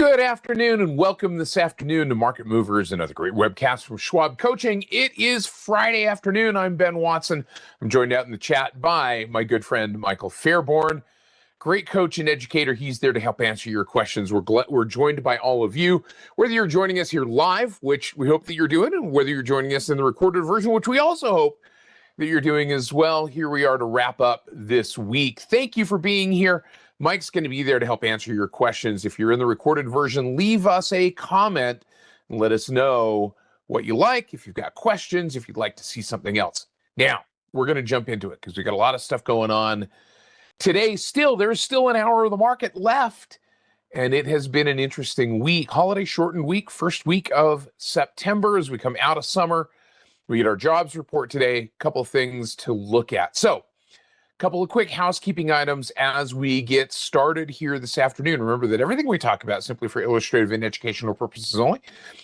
Good afternoon and welcome this afternoon to Market Movers, another great webcast from Schwab Coaching. It is Friday afternoon. I'm Ben Watson. I'm joined out in the chat by my good friend Michael Fairborn, great coach and educator. He's there to help answer your questions. We're joined by all of you, whether you're joining us here live, which we hope that you're doing, and whether you're joining us in the recorded version, which we also hope that you're doing as well. Here we are to wrap up this week. Thank you for being here. Mike's going to be there to help answer your questions. If you're in the recorded version, leave us a comment and let us know what you like, if you've got questions, if you'd like to see something else. Now, we're going to jump into it because we've got a lot of stuff going on today. There's still an hour of the market left, and it has been an interesting week, holiday shortened week, first week of September as we come out of summer. We get our jobs report today, a couple of things to look at. So, couple of quick housekeeping items as we get started here this afternoon. Remember that everything we talk about, simply for illustrative and educational purposes only,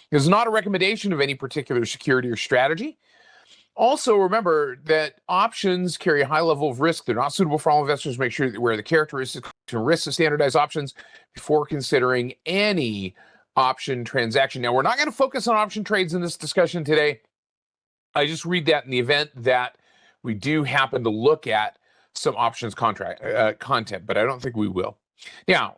is not a recommendation of any particular security or strategy. Also, remember that options carry a high level of risk. They're not suitable for all investors. Make sure that you're aware of the characteristics and risks of standardized options before considering any option transaction. Now, we're not going to focus on option trades in this discussion today. I just read that in the event that we do happen to look at some options content, but I don't think we will. Now,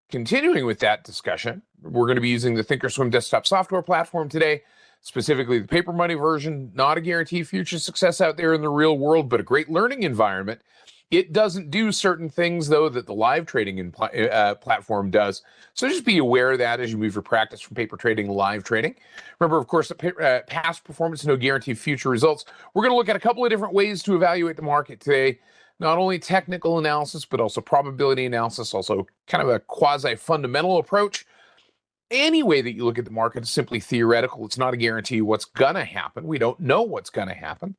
continuing with that discussion, we're going to be using the thinkorswim desktop software platform today, specifically the paper money version. Not a guarantee of future success out there in the real world, but a great learning environment. It doesn't do certain things, though, that the live trading platform does. So just be aware of that as you move your practice from paper trading to live trading. Remember, of course, that past performance, no guarantee of future results. We're going to look at a couple of different ways to evaluate the market today. Not only technical analysis, but also probability analysis, also kind of a quasi-fundamental approach. Any way that you look at the market is simply theoretical. It's not a guarantee what's going to happen. We don't know what's going to happen.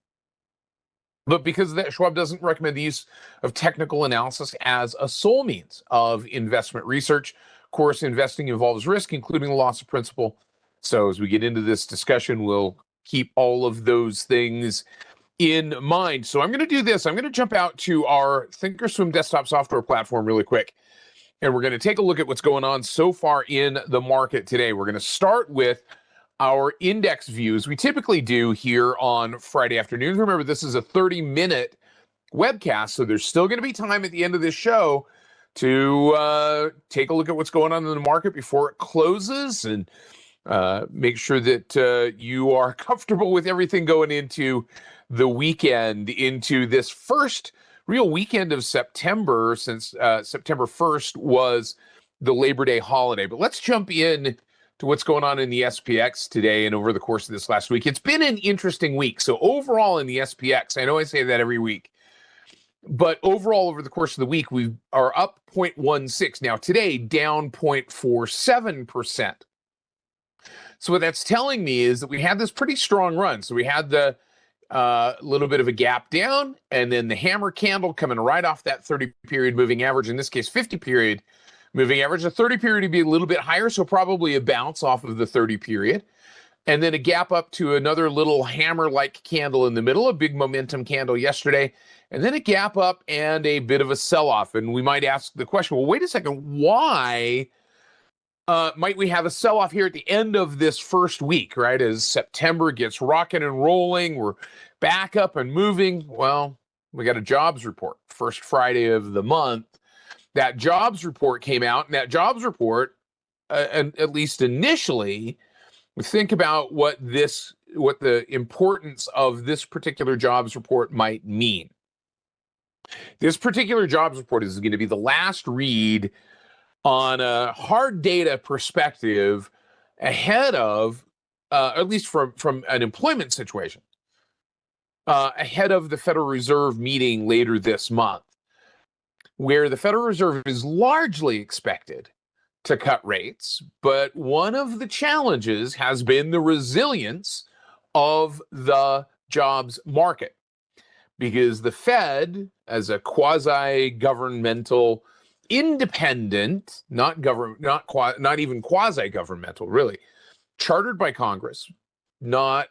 But because of that, Schwab doesn't recommend the use of technical analysis as a sole means of investment research. Of course, investing involves risk, including the loss of principal. So as we get into this discussion, we'll keep all of those things in mind. So I'm going to do this. I'm going to jump out to our thinkorswim desktop software platform really quick, and we're going to take a look at what's going on so far in the market today. We're going to start with our index views. We typically do here on Friday afternoons. Remember, this is a 30-minute webcast, so there's still going to be time at the end of this show to take a look at what's going on in the market before it closes and make sure that you are comfortable with everything going into the weekend, into this first real weekend of September, since September 1st was the Labor Day holiday. But let's jump in to what's going on in the SPX today and over the course of this last week. It's been an interesting week. So overall in the SPX, I know I say that every week, but overall over the course of the week, we are up 0.16. Now today, down 0.47%. So what that's telling me is that we had this pretty strong run. So we had the little bit of a gap down, and then the hammer candle coming right off that 30-period moving average, in this case 50-period moving average. The 30-period would be a little bit higher, so probably a bounce off of the 30-period. And then a gap up to another little hammer-like candle in the middle, a big momentum candle yesterday, and then a gap up and a bit of a sell-off. And we might ask the question, well, wait a second, why might we have a sell-off here at the end of this first week, right? As September gets rocking and rolling, we're back up and moving. Well, we got a jobs report, first Friday of the month. That jobs report came out, and that jobs report, and at least initially, we think about what the importance of this particular jobs report might mean. This particular jobs report is going to be the last read on a hard data perspective ahead of, at least from an employment situation, ahead of the Federal Reserve meeting later this month, where the Federal Reserve is largely expected to cut rates. But one of the challenges has been the resilience of the jobs market, because the Fed, as a quasi-governmental, independent, not even quasi-governmental, really, chartered by Congress, not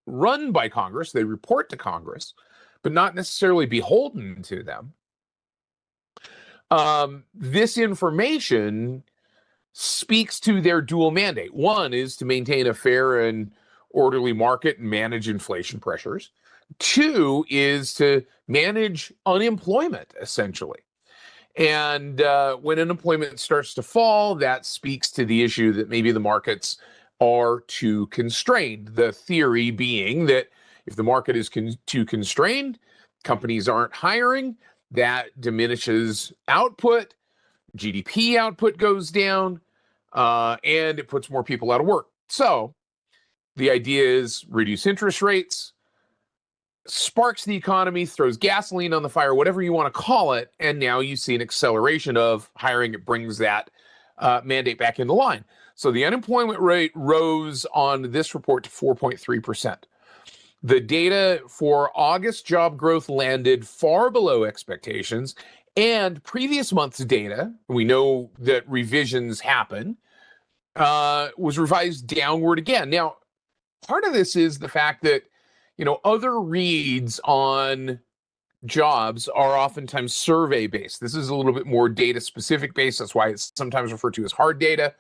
run by Congress. They report to Congress, but not necessarily beholden to them. This information speaks to their dual mandate. One is to maintain a fair and orderly market and manage inflation pressures. Two is to manage unemployment, essentially. And when unemployment starts to fall, that speaks to the issue that maybe the markets are too constrained. The theory being that if the market is too constrained, companies aren't hiring, that diminishes output, GDP output goes down, and it puts more people out of work. So the idea is reduce interest rates, sparks the economy, throws gasoline on the fire, whatever you want to call it, and now you see an acceleration of hiring. It brings that mandate back into line. So the unemployment rate rose on this report to 4.3%. The data for August job growth landed far below expectations, and previous month's data, we know that revisions happen, was revised downward again. Now, part of this is the fact that other reads on jobs are oftentimes survey based. This is a little bit more data specific based. That's why it's sometimes referred to as hard data.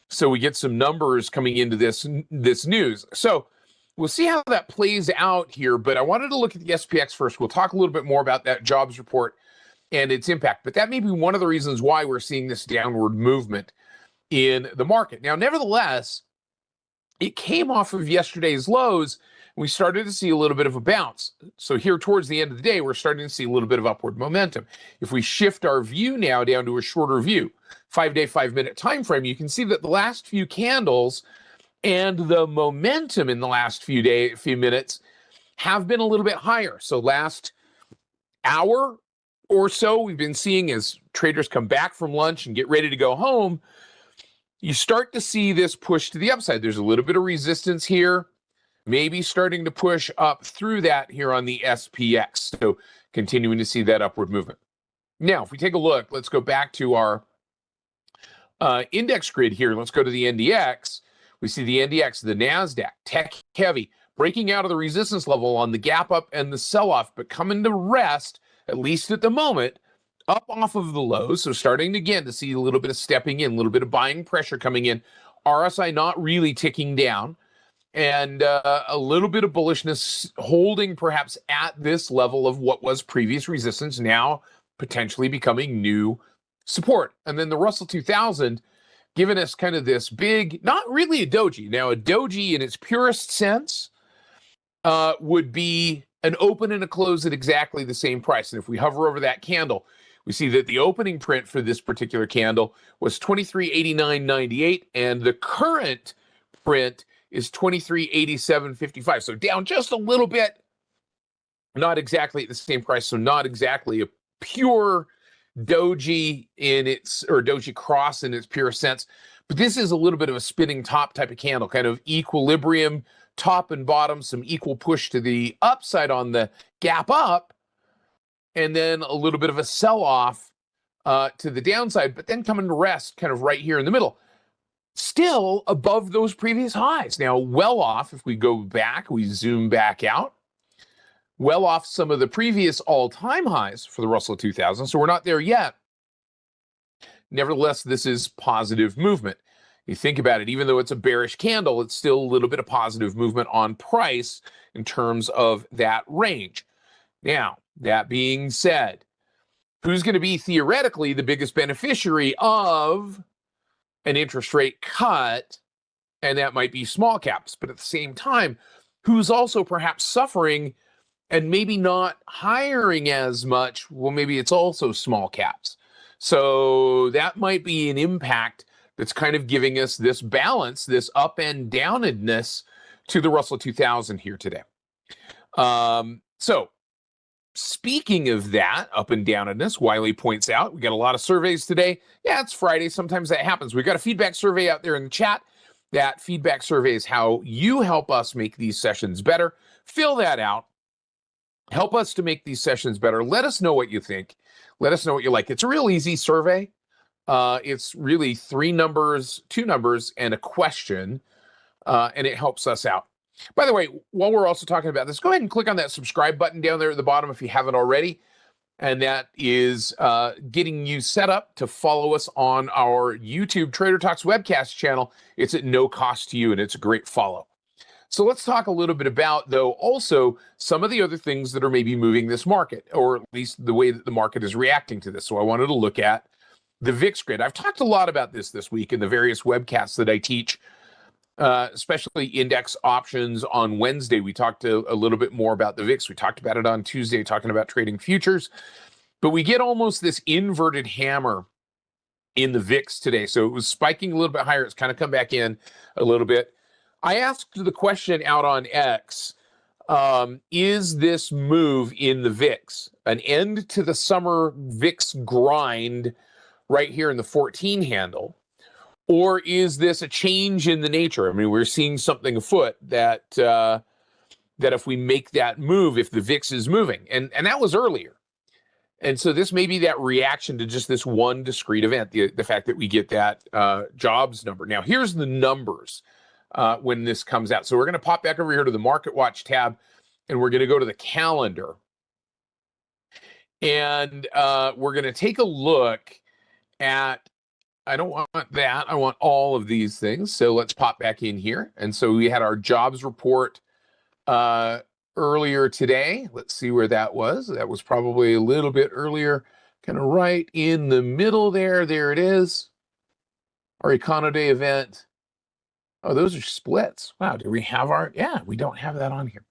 So we get some numbers coming into this news. So we'll see how that plays out here. But I wanted to look at the SPX first. We'll talk a little bit more about that jobs report and its impact. But that may be one of the reasons why we're seeing this downward movement in the market. Now, nevertheless, it came off of yesterday's lows. We started to see a little bit of a bounce. So here towards the end of the day, we're starting to see a little bit of upward momentum. If we shift our view now down to a shorter view, 5-day, 5-minute time frame, you can see that the last few candles and the momentum in the last few minutes have been a little bit higher. So last hour or so, we've been seeing as traders come back from lunch and get ready to go home, you start to see this push to the upside. There's a little bit of resistance here, maybe starting to push up through that here on the SPX. So continuing to see that upward movement. Now, if we take a look, let's go back to our index grid here. Let's go to the NDX. We see the NDX, the NASDAQ, tech heavy, breaking out of the resistance level on the gap up and the sell-off, but coming to rest, at least at the moment, up off of the lows. So starting again to see a little bit of stepping in, a little bit of buying pressure coming in. RSI not really ticking down. And a little bit of bullishness holding perhaps at this level of what was previous resistance, now potentially becoming new support. And then the Russell 2000 giving us kind of this big, not really a doji. Now, a doji in its purest sense would be an open and a close at exactly the same price. And if we hover over that candle, we see that the opening print for this particular candle was 23.89.98, and the current print is 23.87.55. So down just a little bit, not exactly at the same price. So not exactly a pure doji doji cross in its pure sense. But this is a little bit of a spinning top type of candle, kind of equilibrium, top and bottom, some equal push to the upside on the gap up, and then a little bit of a sell-off to the downside, but then coming to rest kind of right here in the middle. Still above those previous highs. Now, well off, if we go back, we zoom back out, well off some of the previous all-time highs for the Russell 2000. So we're not there yet. Nevertheless, this is positive movement. You think about it, even though it's a bearish candle, it's still a little bit of positive movement on price in terms of that range. Now, that being said, who's going to be theoretically the biggest beneficiary of an interest rate cut? And that might be small caps, but at the same time, who's also perhaps suffering and maybe not hiring as much? Well, maybe it's also small caps. So that might be an impact that's kind of giving us this balance, this up and downedness to the Russell 2000 here today. So speaking of that up and downedness, Wiley points out, we got a lot of surveys today. Yeah, it's Friday. Sometimes that happens. We've got a feedback survey out there in the chat. That feedback survey is how you help us make these sessions better. Fill that out. Help us to make these sessions better. Let us know what you think. Let us know what you like. It's a real easy survey. It's really two numbers, and a question, and it helps us out. By the way, while we're also talking about this, go ahead and click on that subscribe button down there at the bottom if you haven't already. and that is getting you set up to follow us on our YouTube Trader Talks webcast channel. It's at no cost to you, and it's a great follow. So let's talk a little bit about, though, also some of the other things that are maybe moving this market, or at least the way that the market is reacting to this. So I wanted to look at the VIX grid. I've talked a lot about this week in the various webcasts that I teach, especially index options. On Wednesday, we talked a little bit more about the VIX. We talked about it on Tuesday, talking about trading futures. But we get almost this inverted hammer in the VIX today. So it was spiking a little bit higher. It's kind of come back in a little bit. I asked the question out on X, is this move in the VIX an end to the summer VIX grind right here in the 14 handle? Or is this a change in the nature? I mean, we're seeing something afoot that if we make that move, if the VIX is moving, and that was earlier. And so this may be that reaction to just this one discrete event, the fact that we get that jobs number. Now, here's the numbers when this comes out. So we're going to pop back over here to the Market Watch tab, and we're going to go to the calendar. And we're going to take a look at, I don't want that. I want all of these things. So let's pop back in here. And so we had our jobs report earlier today. Let's see where that was. That was probably a little bit earlier, kind of right in the middle there. There it is. Our Econoday event. Oh, those are splits. Wow, do we have our, yeah, we don't have that on here.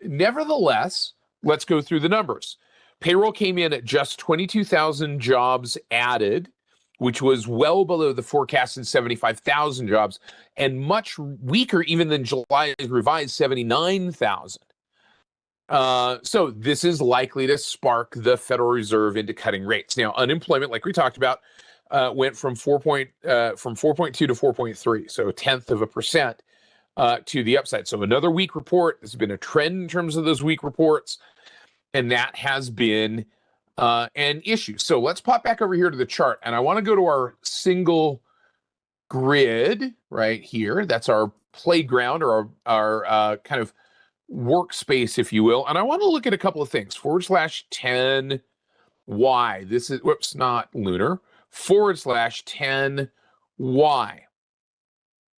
Nevertheless, let's go through the numbers. Payroll came in at just 22,000 jobs added, which was well below the forecasted 75,000 jobs, and much weaker even than July's revised 79,000. So this is likely to spark the Federal Reserve into cutting rates. Now, unemployment, like we talked about, went from 4.2 to 4.3, so 0.1% to the upside. So another weak report. There's been a trend in terms of those weak reports, and that has been an issue. So let's pop back over here to the chart, and I want to go to our single grid right here. That's our playground, or our kind of workspace, if you will. And I want to look at a couple of things. /10Y. This is, whoops, not lunar. /10Y.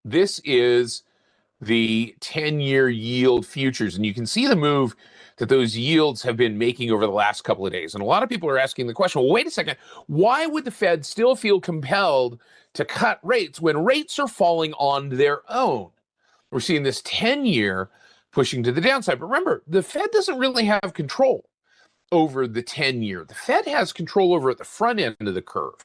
This is the 10-year yield futures. And you can see the move that those yields have been making over the last couple of days. And a lot of people are asking the question, well, wait a second, why would the Fed still feel compelled to cut rates when rates are falling on their own? We're seeing this 10-year pushing to the downside. But remember, the Fed doesn't really have control over the 10-year. The Fed has control over at the front end of the curve,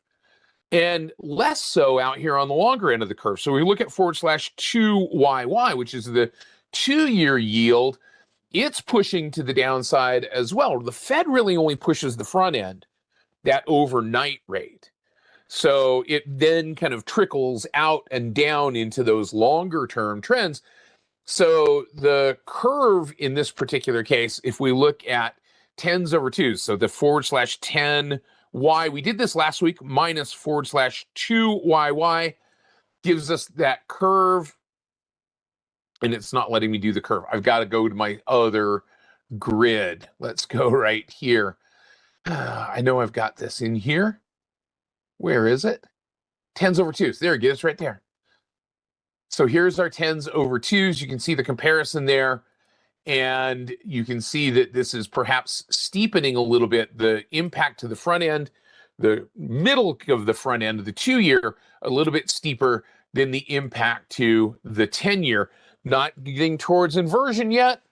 and less so out here on the longer end of the curve. So we look at /2YY, which is the 2-year yield. It's pushing to the downside as well. The Fed really only pushes the front end, that overnight rate. So it then kind of trickles out and down into those longer term trends. So the curve in this particular case, if we look at 10s over 2s, so the /10Y, we did this last week, minus /2YY gives us that curve. And it's not letting me do the curve. I've got to go to my other grid. Let's go right here. I know I've got this in here. Where is it? 10s over 2s. There it is, right there. So here's our 10s over 2s. You can see the comparison there. And you can see that this is perhaps steepening a little bit the impact to the front end, the middle of the front end of the 2-year, a little bit steeper than the impact to the 10-year. Not getting towards inversion yet,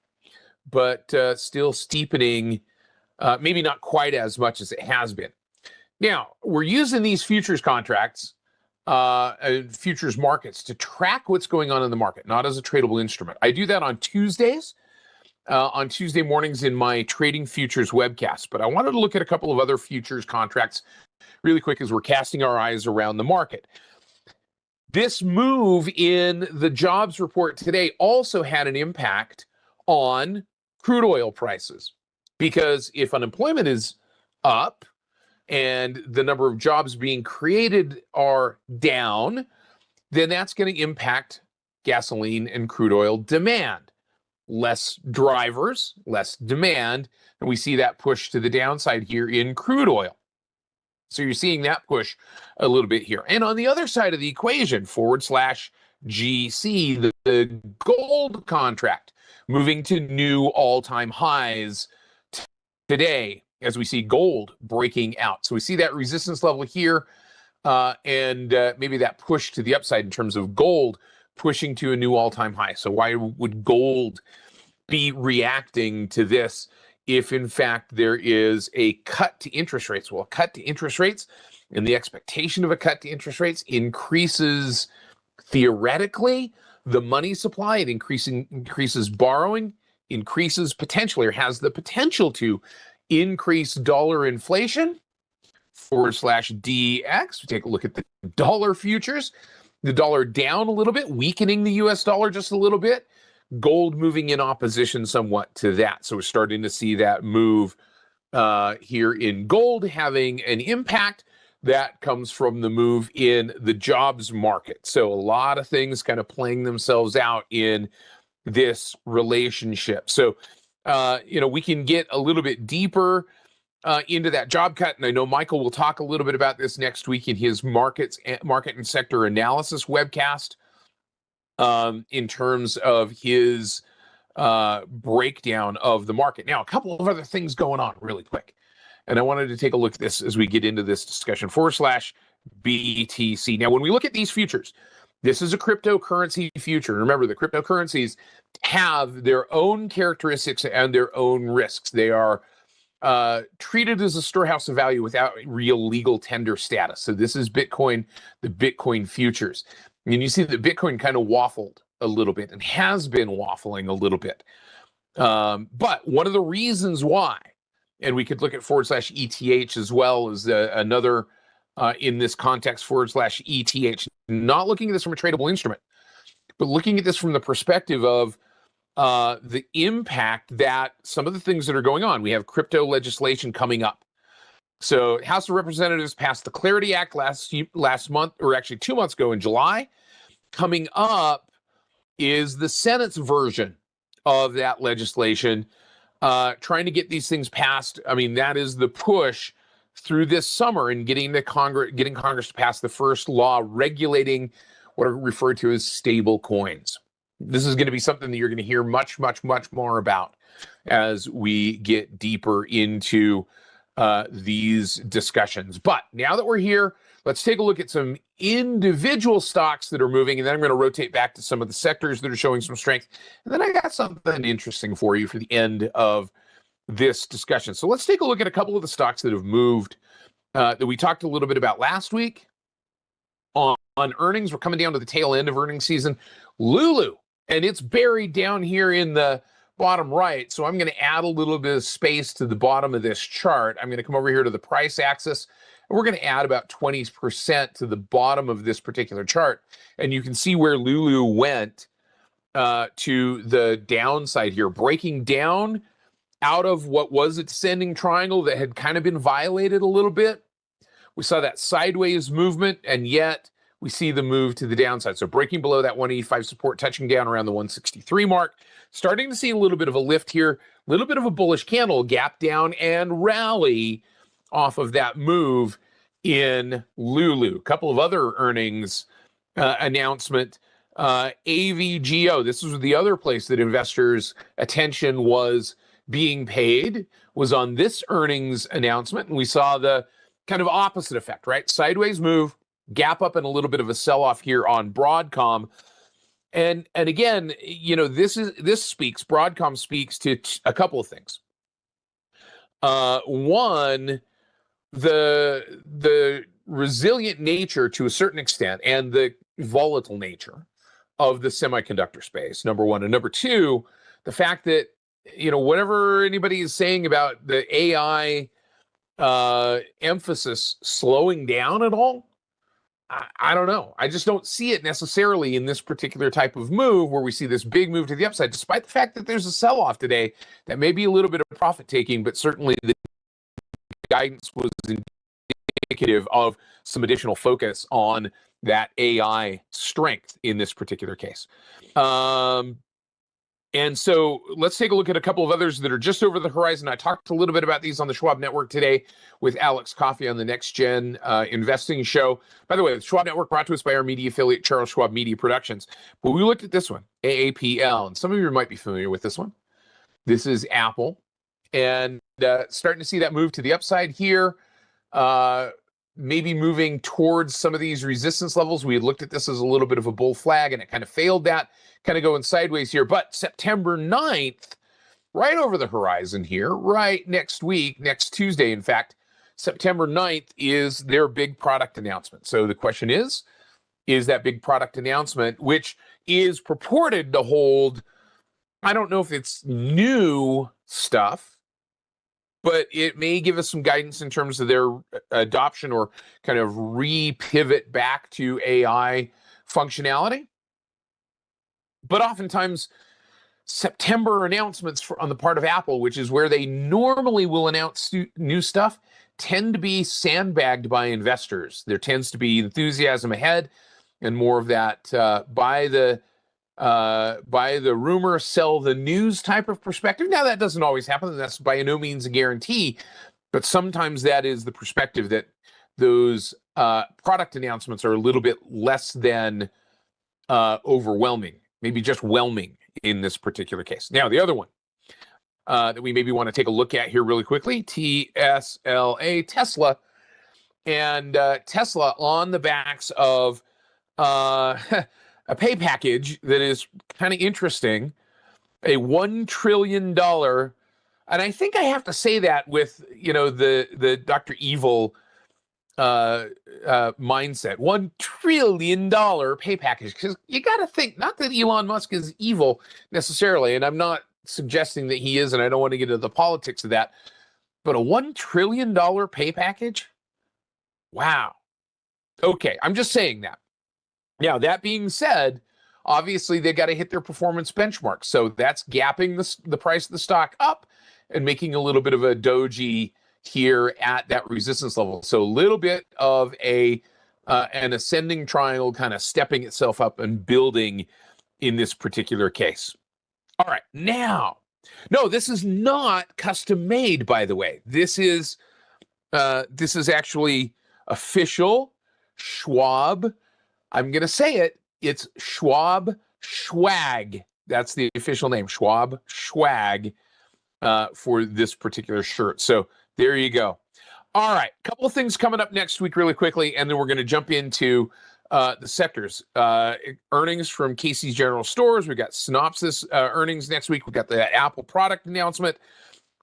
but still steepening, maybe not quite as much as it has been. Now, we're using these futures contracts, futures markets, to track what's going on in the market, not as a tradable instrument. I do that on Tuesdays, on Tuesday mornings in my Trading Futures webcast. But I wanted to look at a couple of other futures contracts really quick as we're casting our eyes around the market. This move in the jobs report today also had an impact on crude oil prices, because if unemployment is up and the number of jobs being created are down, then that's going to impact gasoline and crude oil demand. less drivers, less demand, and we see that push to the downside here in crude oil. So you're seeing that push a little bit here. And on the other side of the equation, /GC, the gold contract, moving to new all-time highs today as we see gold breaking out. So we see that resistance level here and maybe that push to the upside in terms of gold pushing to a new all-time high. So why would gold be reacting to this if in fact there is a cut to interest rates? Well, a cut to interest rates and the expectation of a cut to interest rates increases theoretically the money supply. It increases borrowing, increases potentially or has the potential to increase dollar inflation /DX. We take a look at the dollar futures. The dollar down a little bit, weakening the US dollar just a little bit. Gold moving in opposition somewhat to that. So we're starting to see that move here in gold having an impact that comes from the move in the jobs market. So a lot of things kind of playing themselves out in this relationship. So, we can get a little bit deeper into that job cut. And I know Michael will talk a little bit about this next week in his market and sector analysis webcast in terms of his breakdown of the market. Now, a couple of other things going on really quick. And I wanted to take a look at this as we get into this discussion /BTC. Now, when we look at these futures, this is a cryptocurrency future. Remember, the cryptocurrencies have their own characteristics and their own risks. They are treated as a storehouse of value without real legal tender status. So this is Bitcoin, the Bitcoin futures. And you see that Bitcoin kind of waffled a little bit and has been waffling a little bit. But one of the reasons why, and we could look at /ETH as well as another in this context /ETH, not looking at this from a tradable instrument, but looking at this from the perspective of the impact that some of the things that are going on. We have crypto legislation coming up. So House of Representatives passed the Clarity Act last month, or actually 2 months ago in July. Coming up is the Senate's version of that legislation, trying to get these things passed. I mean, that is the push through this summer in getting Congress to pass the first law regulating what are referred to as stable coins. This is going to be something that you're going to hear much, much, much more about as we get deeper into these discussions. But now that we're here, let's take a look at some individual stocks that are moving, and then I'm going to rotate back to some of the sectors that are showing some strength. And then I got something interesting for you for the end of this discussion. So let's take a look at a couple of the stocks that have moved that we talked a little bit about last week on earnings. We're coming down to the tail end of earnings season. Lulu, and it's buried down here in the bottom right. So I'm going to add a little bit of space to the bottom of this chart. I'm going to come over here to the price axis, and we're going to add about 20% to the bottom of this particular chart. And you can see where Lulu went to the downside here, breaking down out of what was a descending triangle that had kind of been violated a little bit. We saw that sideways movement, and yet we see the move to the downside. So breaking below that 185 support, touching down around the 163 mark, starting to see a little bit of a lift here, a little bit of a bullish candle, gap down and rally off of that move in Lulu. A couple of other earnings announcement. AVGO, this was the other place that investors' attention was being paid, was on this earnings announcement. And we saw the kind of opposite effect, right? Sideways move, gap up, and a little bit of a sell-off here on Broadcom. And again, Broadcom speaks to a couple of things. One, the resilient nature to a certain extent and the volatile nature of the semiconductor space, number one. And number two, the fact that, whatever anybody is saying about the AI emphasis slowing down at all, I don't know. I just don't see it necessarily in this particular type of move where we see this big move to the upside, despite the fact that there's a sell-off today that may be a little bit of profit taking, but certainly the guidance was indicative of some additional focus on that AI strength in this particular case. And so let's take a look at a couple of others that are just over the horizon. I talked a little bit about these on the Schwab Network today with Alex Coffey on the Next Gen Investing Show. By the way, the Schwab Network brought to us by our media affiliate, Charles Schwab Media Productions. But we looked at this one, AAPL, and some of you might be familiar with this one. This is Apple, and starting to see that move to the upside here. Maybe moving towards some of these resistance levels. We had looked at this as a little bit of a bull flag, and it kind of failed that, kind of going sideways here. But September 9th, right over the horizon here, right next week, next Tuesday, in fact, September 9th is their big product announcement. So the question is that big product announcement, which is purported to hold, I don't know if it's new stuff, but it may give us some guidance in terms of their adoption or kind of re-pivot back to AI functionality. But oftentimes, September announcements on the part of Apple, which is where they normally will announce new stuff, tend to be sandbagged by investors. There tends to be enthusiasm ahead and more of that by the rumor, sell the news type of perspective. Now, that doesn't always happen, and that's by no means a guarantee, but sometimes that is the perspective, that those product announcements are a little bit less than overwhelming, maybe just whelming in this particular case. Now, the other one that we maybe want to take a look at here really quickly, TSLA, Tesla, and Tesla on the backs of a pay package that is kind of interesting, a $1 trillion, and I think I have to say that with, the Dr. Evil mindset, $1 trillion pay package, because you got to think, not that Elon Musk is evil necessarily, and I'm not suggesting that he is, and I don't want to get into the politics of that, but a $1 trillion pay package? Wow. Okay, I'm just saying that. Now, that being said, obviously they got to hit their performance benchmark. So that's gapping the price of the stock up and making a little bit of a doji here at that resistance level. So a little bit of an ascending triangle kind of stepping itself up and building in this particular case. All right, now, no, this is not custom made, by the way. This is actually official Schwab. I'm going to say it. It's Schwab Swag. That's the official name, Schwab Swag, for this particular shirt. So there you go. All right, a couple of things coming up next week really quickly, and then we're going to jump into the sectors. Earnings from Casey's General Stores. We've got Synopsys earnings next week. We've got the Apple product announcement.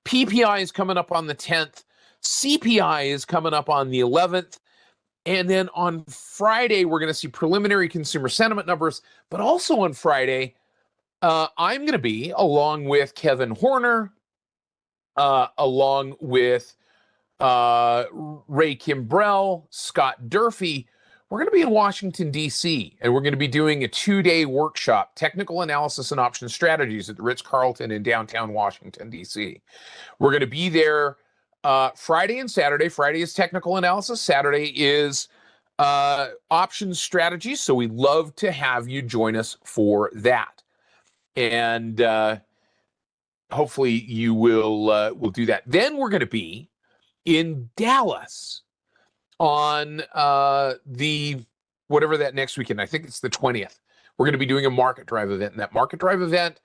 PPI is coming up on the 10th. CPI is coming up on the 11th. And then on Friday, we're going to see preliminary consumer sentiment numbers. But also on Friday, I'm going to be, along with Kevin Horner, along with Ray Kimbrell, Scott Durfee, we're going to be in Washington, D.C., and we're going to be doing a 2-day workshop, Technical Analysis and Option Strategies, at the Ritz-Carlton in downtown Washington, D.C. We're going to be there Friday and Saturday. Friday is technical analysis. Saturday is options strategies. So we'd love to have you join us for that. And hopefully you will do that. Then we're going to be in Dallas on the whatever that next weekend. I think it's the 20th. We're going to be doing a market drive event. And that market drive event,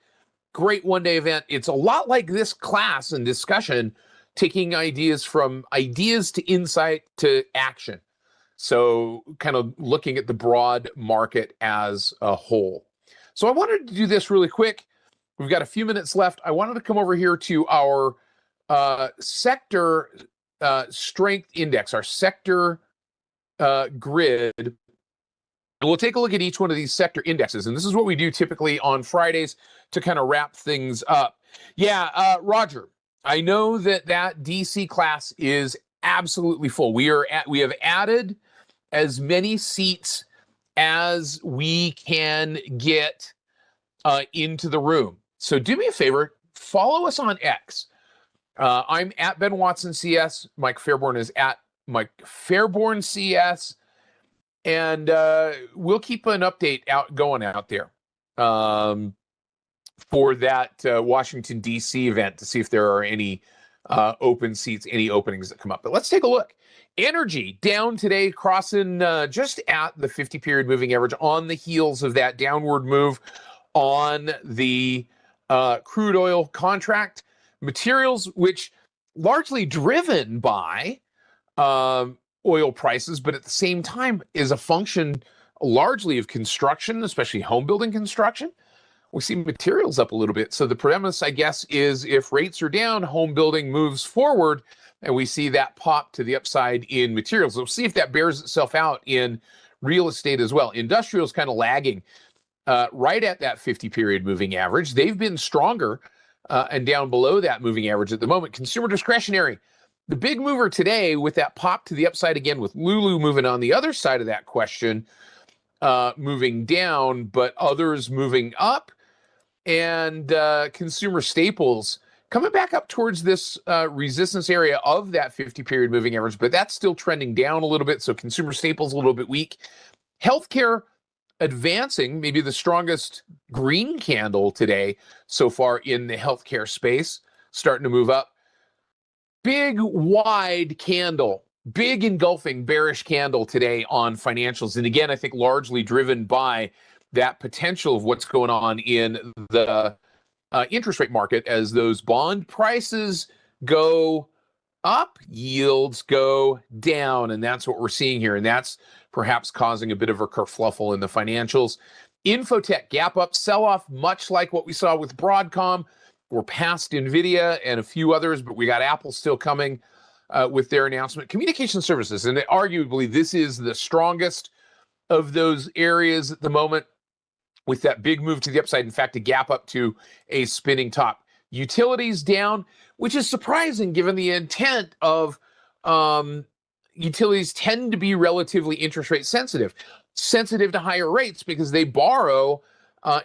great one-day event. It's a lot like this class and discussion, taking ideas from ideas to insight to action. So kind of looking at the broad market as a whole. So I wanted to do this really quick. We've got a few minutes left. I wanted to come over here to our sector strength index, our sector grid. And we'll take a look at each one of these sector indexes. And this is what we do typically on Fridays to kind of wrap things up. Yeah, Roger, I know that DC class is absolutely full. We have added as many seats as we can get into the room. So do me a favor, follow us on X. I'm at Ben Watson CS. Mike Fairborn is at Mike Fairborn CS. And we'll keep an update going out there. for that Washington, D.C. event to see if there are any open seats, any openings that come up. But let's take a look. Energy down today, crossing just at the 50-period moving average on the heels of that downward move on the crude oil contract. Materials, which largely driven by oil prices, but at the same time is a function largely of construction, especially home building construction. We see materials up a little bit. So the premise, I guess, is if rates are down, home building moves forward, and we see that pop to the upside in materials. We'll see if that bears itself out in real estate as well. Industrial is kind of lagging right at that 50-period moving average. They've been stronger and down below that moving average at the moment. Consumer discretionary, the big mover today with that pop to the upside again, with Lulu moving on the other side of that question, moving down, but others moving up. And consumer staples coming back up towards this resistance area of that 50-period moving average, but that's still trending down a little bit. So consumer staples a little bit weak. Healthcare advancing, maybe the strongest green candle today so far in the healthcare space, starting to move up. Big wide candle, big engulfing bearish candle today on financials. And again, I think largely driven by that potential of what's going on in the interest rate market as those bond prices go up, yields go down. And that's what we're seeing here. And that's perhaps causing a bit of a kerfluffle in the financials. Infotech gap up, sell off, much like what we saw with Broadcom. We're past NVIDIA and a few others, but we got Apple still coming with their announcement. Communication services, and arguably this is the strongest of those areas at the moment, with that big move to the upside. In fact, a gap up to a spinning top. Utilities down, which is surprising given the intent of utilities tend to be relatively interest rate sensitive to higher rates because they borrow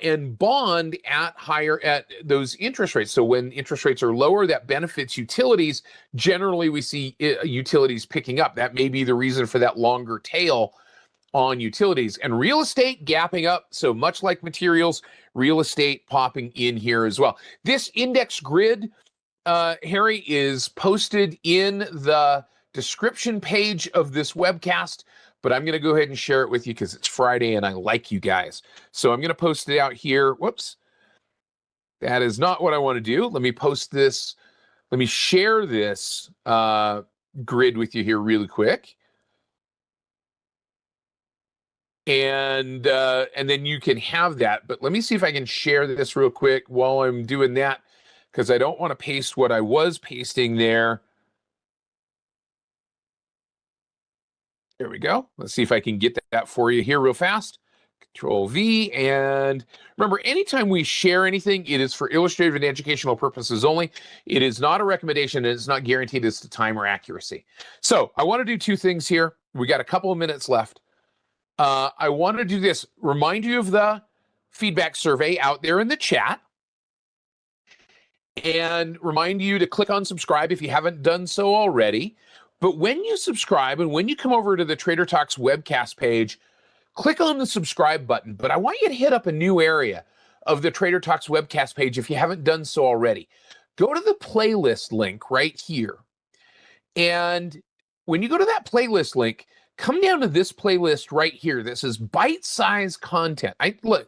and bond at those interest rates. So when interest rates are lower, that benefits utilities. Generally, we see utilities picking up. That may be the reason for that longer tail on utilities. And real estate gapping up. So much like materials, real estate popping in here as well. This index grid, Harry, is posted in the description page of this webcast, but I'm going to go ahead and share it with you because it's Friday and I like you guys. So I'm going to post it out here. Whoops. That is not what I want to do. Let me post this. Let me share this grid with you here really quick. And then you can have that. But let me see if I can share this real quick while I'm doing that, because I don't want to paste what I was pasting there. There we go. Let's see if I can get that for you here real fast. Control V. And remember, anytime we share anything, it is for illustrative and educational purposes only. It is not a recommendation, and it's not guaranteed as to time or accuracy. So I want to do two things here. We got a couple of minutes left. I want to do this. Remind you of the feedback survey out there in the chat. And remind you to click on subscribe if you haven't done so already. But when you subscribe and when you come over to the Trader Talks webcast page, click on the subscribe button. But I want you to hit up a new area of the Trader Talks webcast page if you haven't done so already. Go to the playlist link right here. And when you go to that playlist link, come down to this playlist right here. This is bite-sized content.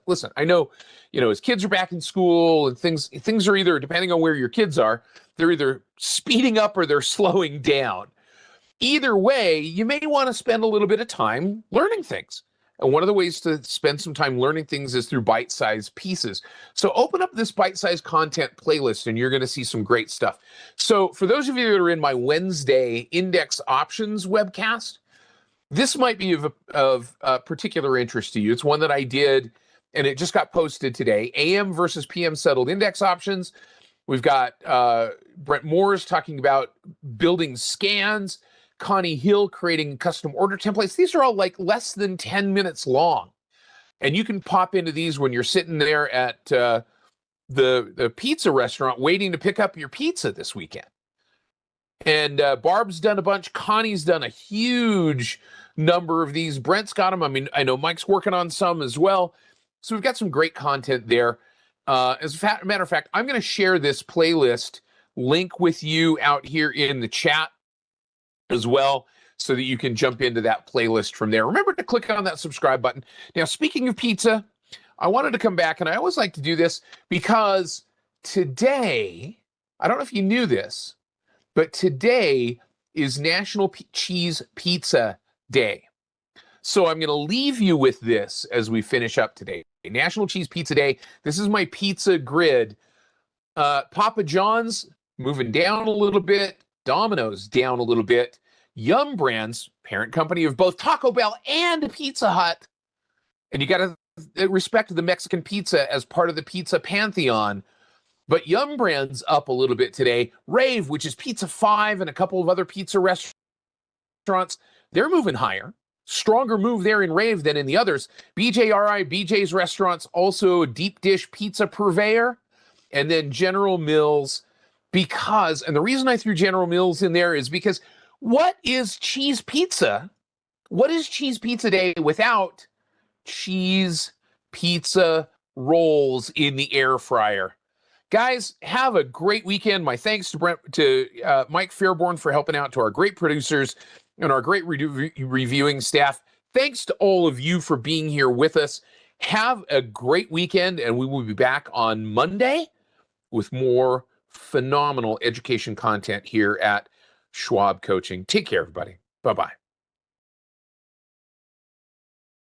Listen, I know, as kids are back in school and things are either, depending on where your kids are, they're either speeding up or they're slowing down. Either way, you may want to spend a little bit of time learning things. And one of the ways to spend some time learning things is through bite-sized pieces. So open up this bite-sized content playlist and you're going to see some great stuff. So for those of you that are in my Wednesday index options webcast, this might be of particular interest to you. It's one that I did, and it just got posted today. AM versus PM settled index options. We've got Brent Moores talking about building scans. Connie Hill creating custom order templates. These are all like less than 10 minutes long. And you can pop into these when you're sitting there at the pizza restaurant waiting to pick up your pizza this weekend. And Barb's done a bunch. Connie's done a huge number of these. Brent's got them. I mean, I know Mike's working on some as well. So we've got some great content there. As a matter of fact, I'm going to share this playlist link with you out here in the chat as well, so that you can jump into that playlist from there. Remember to click on that subscribe button. Now, speaking of pizza, I wanted to come back, and I always like to do this because today, I don't know if you knew this, but today is National Cheese Pizza Day. So I'm going to leave you with this as we finish up today. National Cheese Pizza Day. This is my pizza grid. Papa John's moving down a little bit. Domino's down a little bit. Yum Brands, parent company of both Taco Bell and Pizza Hut. And you got to respect the Mexican pizza as part of the pizza pantheon. But Yum Brands up a little bit today. Rave, which is Pizza 5 and a couple of other pizza restaurants, they're moving higher. Stronger move there in Rave than in the others. BJRI, BJ's Restaurants, also a deep dish pizza purveyor. And then General Mills, because, and the reason I threw General Mills in there is because what is cheese pizza? What is Cheese Pizza Day without cheese pizza rolls in the air fryer? Guys, have a great weekend. My thanks to Mike Fairborn for helping out, to our great producers and our great reviewing staff. Thanks to all of you for being here with us. Have a great weekend, and we will be back on Monday with more phenomenal education content here at Schwab Coaching. Take care, everybody. Bye-bye.